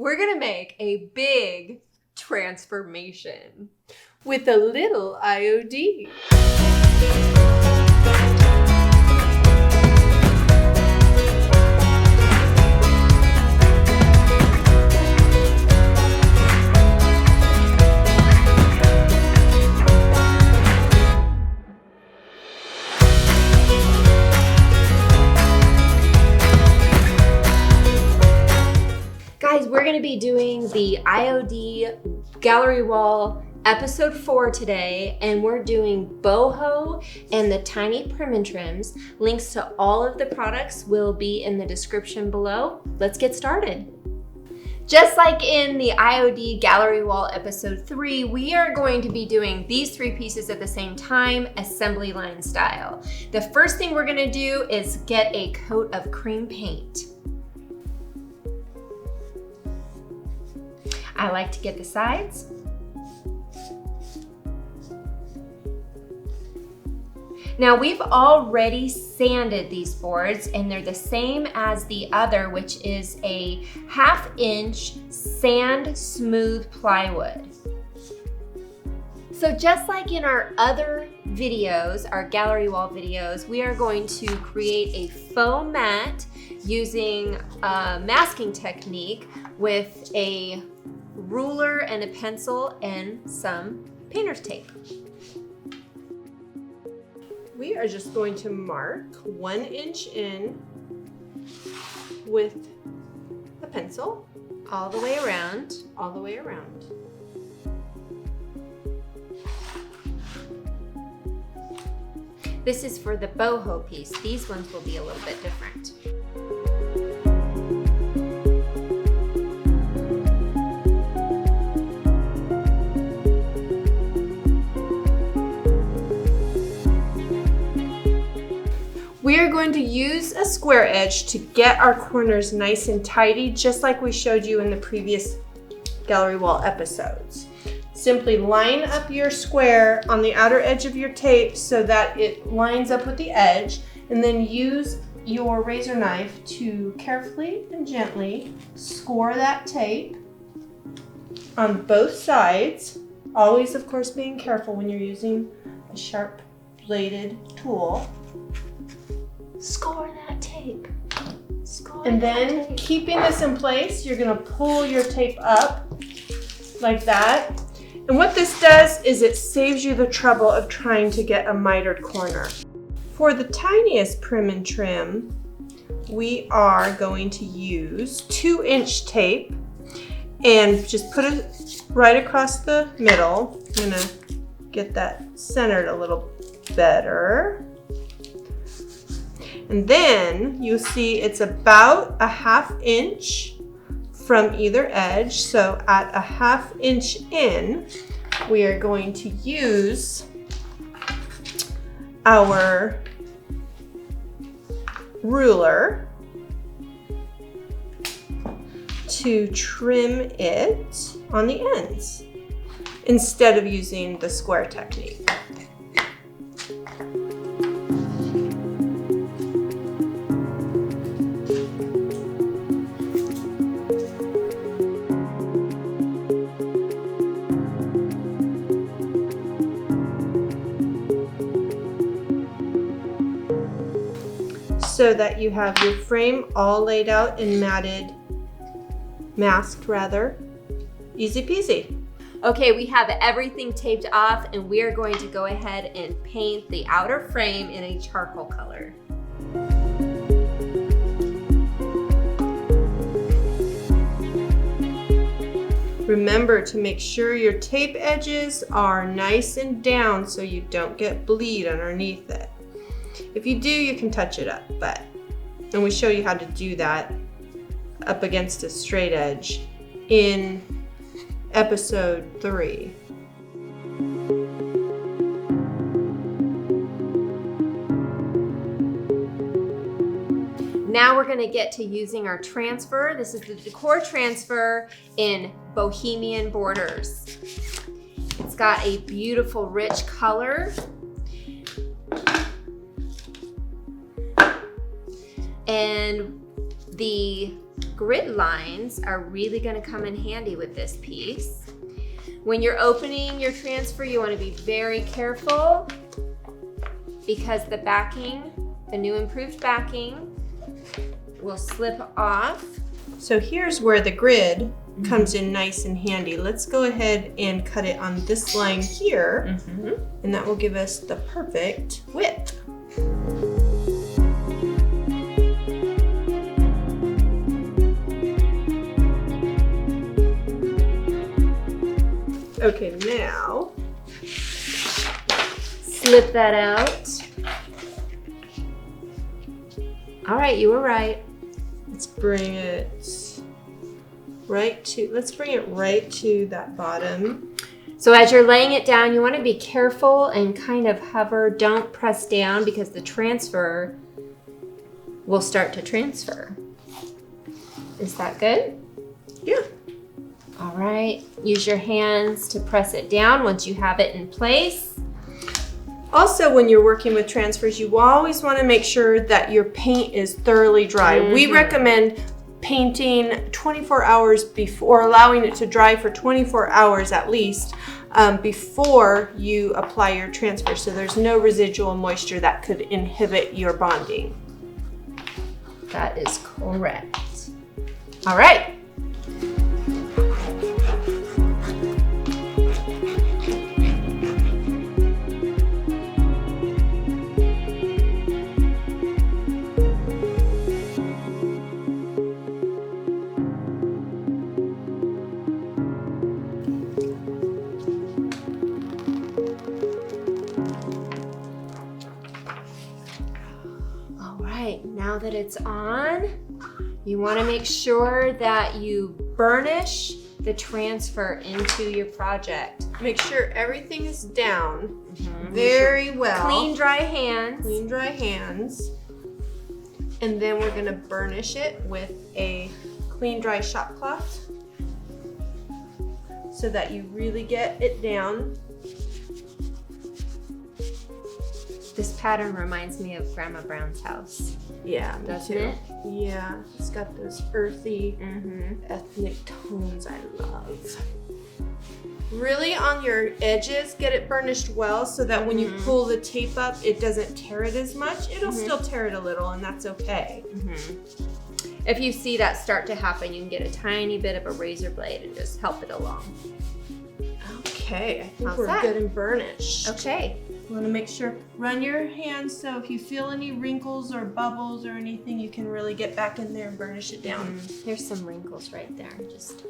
we're gonna make a big transformation with a little IOD. Guys, we're going to be doing the IOD Gallery Wall episode 4 today, and we're doing Boho and the tiny Prim and Trims. Links to all of the products will be in the description below. Let's get started. Just like in the IOD Gallery Wall episode 3, we are going to be doing these 3 pieces at the same time, assembly line style. The first thing we're going to do is get a coat of cream paint. I like to get the sides. Now we've already sanded these boards and they're the same as the other, which is a 1/2 inch sand smooth plywood. So just like in our other videos, our gallery wall videos, we are going to create a faux matte using a masking technique with a ruler and a pencil and some painter's tape. We are just going to mark 1 inch in with a pencil all the way around, all the way around. This is for the boho piece. These ones will be a little bit different. We are going to use a square edge to get our corners nice and tidy, just like we showed you in the previous gallery wall episodes. Simply line up your square on the outer edge of your tape so that it lines up with the edge, and then use your razor knife to carefully and gently score that tape on both sides. Always, of course, being careful when you're using a sharp bladed tool. Score that tape. Score and then tape. Keeping this in place, you're gonna pull your tape up like that. And what this does is it saves you the trouble of trying to get a mitered corner. For the tiniest Prim and Trim, we are going to use 2 inch tape and just put it right across the middle. I'm gonna get that centered a little better. And then you'll see it's about a 1/2 inch from either edge. So at a 1/2 inch in, we are going to use our ruler to trim it on the ends instead of using the square technique. So that you have your frame all laid out and masked rather. Easy peasy. Okay, we have everything taped off and we are going to go ahead and paint the outer frame in a charcoal color. Remember to make sure your tape edges are nice and down so you don't get bleed underneath it. If you do, you can touch it up, and we show you how to do that up against a straight edge in episode 3. Now we're gonna get to using our transfer. This is the decor transfer in Bohemian Borders. It's got a beautiful rich color. And the grid lines are really going to come in handy with this piece. When you're opening your transfer, you want to be very careful because the backing, the new improved backing, will slip off. So here's where the grid comes in nice and handy. Let's go ahead and cut it on this line here, and that will give us the perfect width. Okay, now slip that out. All right, you were right. Let's bring it right to that bottom. So as you're laying it down, you want to be careful and kind of hover. Don't press down because the transfer will start to transfer. Is that good? Yeah. All right, use your hands to press it down once you have it in place. Also, when you're working with transfers, you always want to make sure that your paint is thoroughly dry. We recommend painting 24 hours before, allowing it to dry for 24 hours at least before you apply your transfer, so there's no residual moisture that could inhibit your bonding. That is correct. All right. Now that it's on, you want to make sure that you burnish the transfer into your project. Make sure everything is down very well. Clean, dry hands. Clean, dry hands. And then we're going to burnish it with a clean, dry shop cloth so that you really get it down. This pattern reminds me of Grandma Brown's house. Yeah, doesn't it? Yeah, it's got those earthy, ethnic tones I love. Really on your edges, get it burnished well so that when you pull the tape up, it doesn't tear it as much. It'll still tear it a little, and that's okay. If you see that start to happen, you can get a tiny bit of a razor blade and just help it along. Okay, I think we're good and burnished. Okay. You want to make sure, run your hands so if you feel any wrinkles or bubbles or anything, you can really get back in there and burnish it down. Here's some wrinkles right there. Just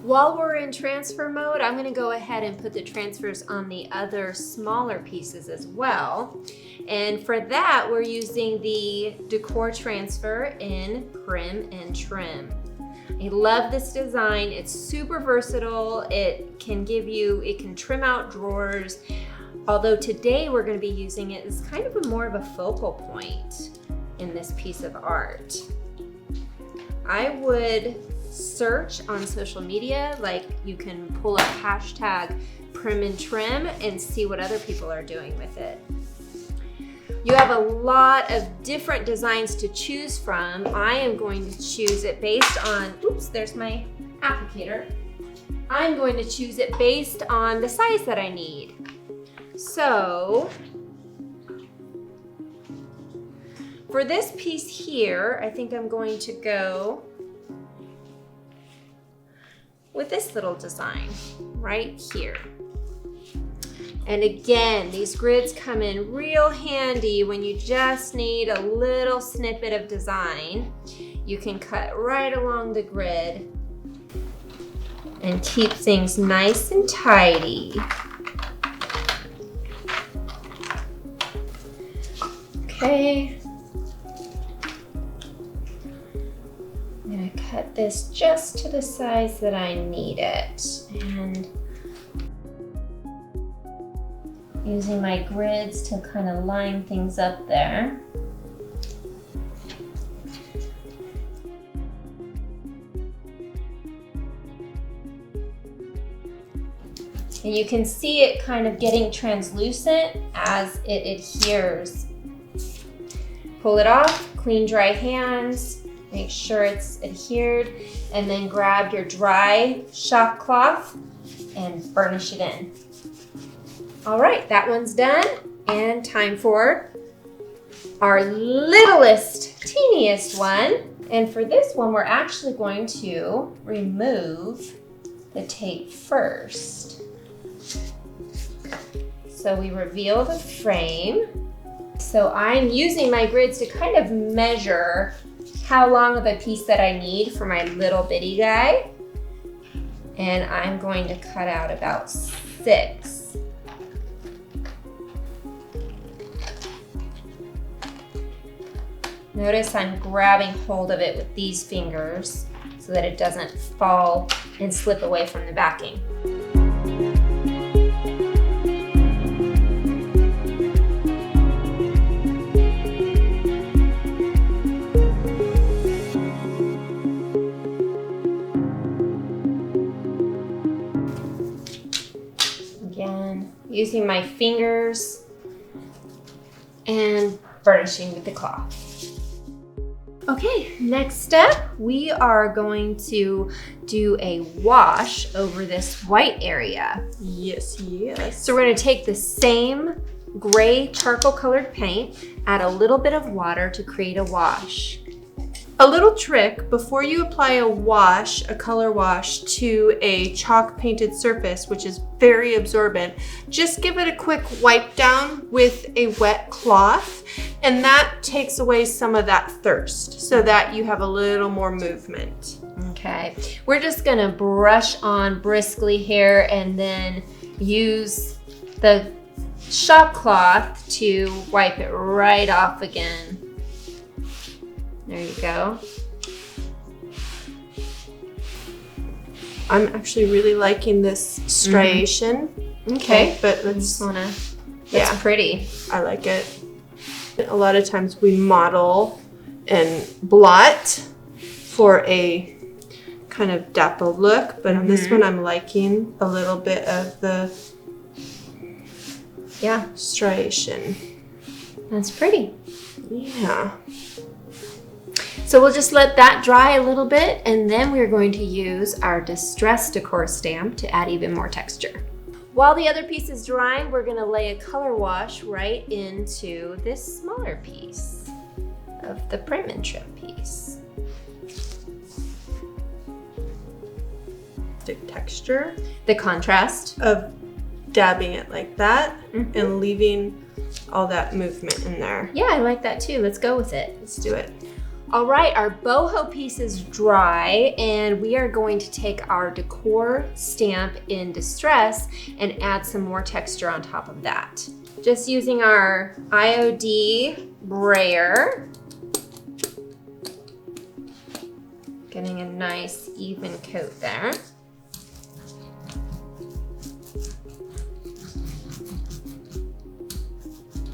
while we're in transfer mode, I'm going to go ahead and put the transfers on the other smaller pieces as well. And for that, we're using the decor transfer in Prim and Trim. I love this design. It's super versatile. It can trim out drawers. Although today we're going to be using it as kind of more of a focal point in this piece of art. I would search on social media, like you can pull up hashtag Prim and Trim and see what other people are doing with it. You have a lot of different designs to choose from. I am going to choose it based on, oops, there's my applicator. I'm going to choose it based on the size that I need. So, for this piece here, I think I'm going to go with this little design right here. And again, these grids come in real handy when you just need a little snippet of design. You can cut right along the grid and keep things nice and tidy. Okay, I'm gonna cut this just to the size that I need it, and using my grids to kind of line things up there. And you can see it kind of getting translucent as it adheres. Pull it off, clean, dry hands, Make sure it's adhered, and then grab your dry shop cloth and burnish it in. All right, that one's done, and time for our littlest, teeniest one. And for this one, we're actually going to remove the tape first. So we reveal the frame. So I'm using my grids to kind of measure how long of a piece that I need for my little bitty guy. And I'm going to cut out about 6. Notice I'm grabbing hold of it with these fingers so that it doesn't fall and slip away from the backing. Again, using my fingers and burnishing with the cloth. Okay, next step, we are going to do a wash over this white area. Yes, yes. So we're going to take the same gray charcoal colored paint, add a little bit of water to create a wash. A little trick, before you apply a color wash to a chalk painted surface, which is very absorbent, just give it a quick wipe down with a wet cloth, and that takes away some of that thirst so that you have a little more movement. Okay, we're just gonna brush on briskly here and then use the shop cloth to wipe it right off again. There you go. I'm actually really liking this striation. Okay, but that's yeah, pretty. I like it. A lot of times we model and blot for a kind of dapple look, but on this one I'm liking a little bit of the striation. That's pretty. Yeah. So we'll just let that dry a little bit, and then we're going to use our Distress Decor stamp to add even more texture. While the other piece is drying, we're gonna lay a color wash right into this smaller piece of the Prim and Trim piece. The texture. The contrast. Of dabbing it like that and leaving all that movement in there. Yeah, I like that too. Let's go with it. Let's do it. All right, our boho piece is dry, and we are going to take our decor stamp in Distress and add some more texture on top of that. Just using our IOD brayer, getting a nice even coat there.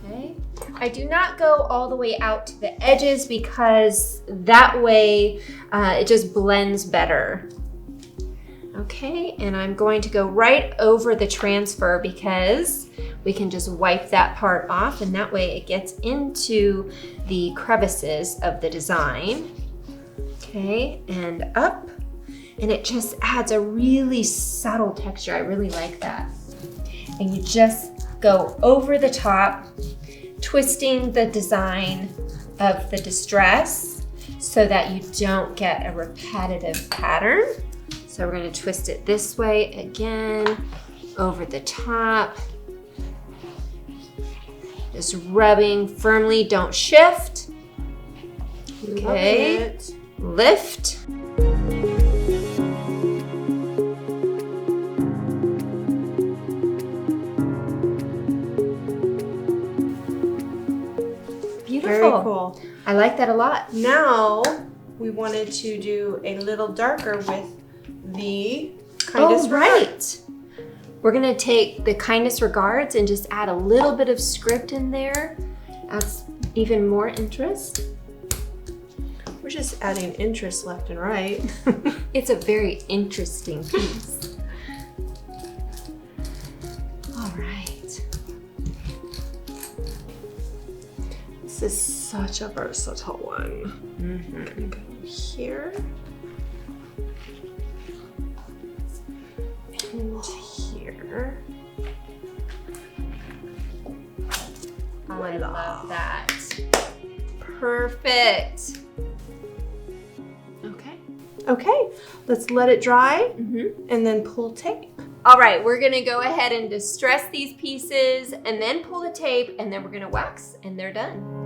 Okay. I do not go all the way out to the edges because that way it just blends better. Okay, and I'm going to go right over the transfer because we can just wipe that part off, and that way it gets into the crevices of the design. Okay, and up, and it just adds a really subtle texture. I really like that. And you just go over the top, twisting the design of the distress so that you don't get a repetitive pattern. So we're going to twist it this way again, over the top. Just rubbing firmly, don't shift. Okay, lift. Very cool. I like that a lot. Now we wanted to do a little darker with the Kindest right. We're gonna take the Kindest Regards and just add a little bit of script in there. Adds even more interest. We're just adding interest left and right. It's a very interesting piece. All right. This is such a versatile one. I'm gonna go here. And here. Oh, I love that. Perfect. Okay. Okay, let's let it dry and then pull tape. All right, we're gonna go ahead and distress these pieces and then pull the tape and then we're gonna wax and they're done.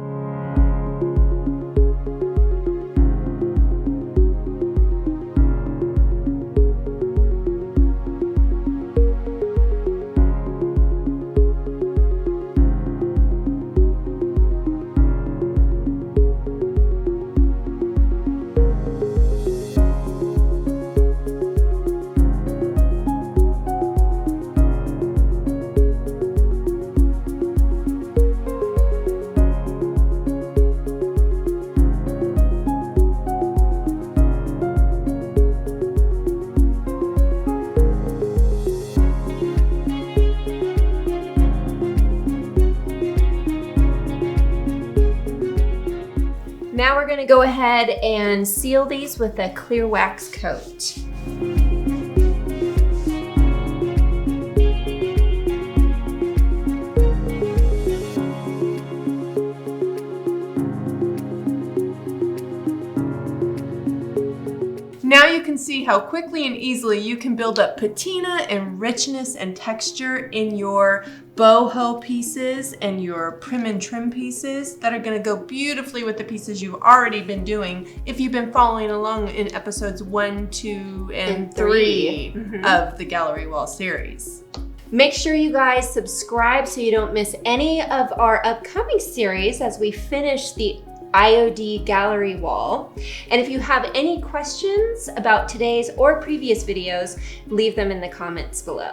Now we're gonna go ahead and seal these with a clear wax coat. Now you can see how quickly and easily you can build up patina and richness and texture in your boho pieces and your prim and trim pieces that are gonna go beautifully with the pieces you've already been doing if you've been following along in episodes 1, 2, and 3 of the Gallery Wall series. Make sure you guys subscribe so you don't miss any of our upcoming series as we finish the IOD gallery wall. And if you have any questions about today's or previous videos, leave them in the comments below.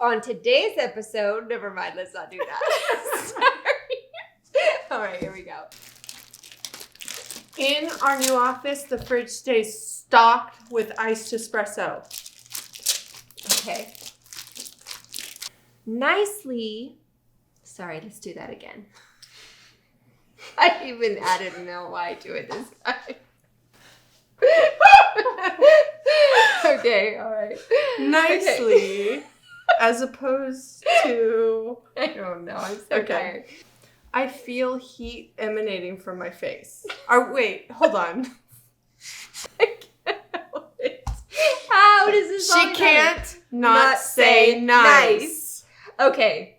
On today's episode, never mind, let's not do that. Sorry. All right, here we go. In our new office, the fridge stays stocked with iced espresso. Okay. Nicely. Sorry, let's do that again. I even added an LY to it this time. Okay, all right. Nicely. Okay. As opposed to... I don't know, I'm so tired. I feel heat emanating from my face. Wait, hold on. I can't help it. How does this all She can't not say nice. Okay.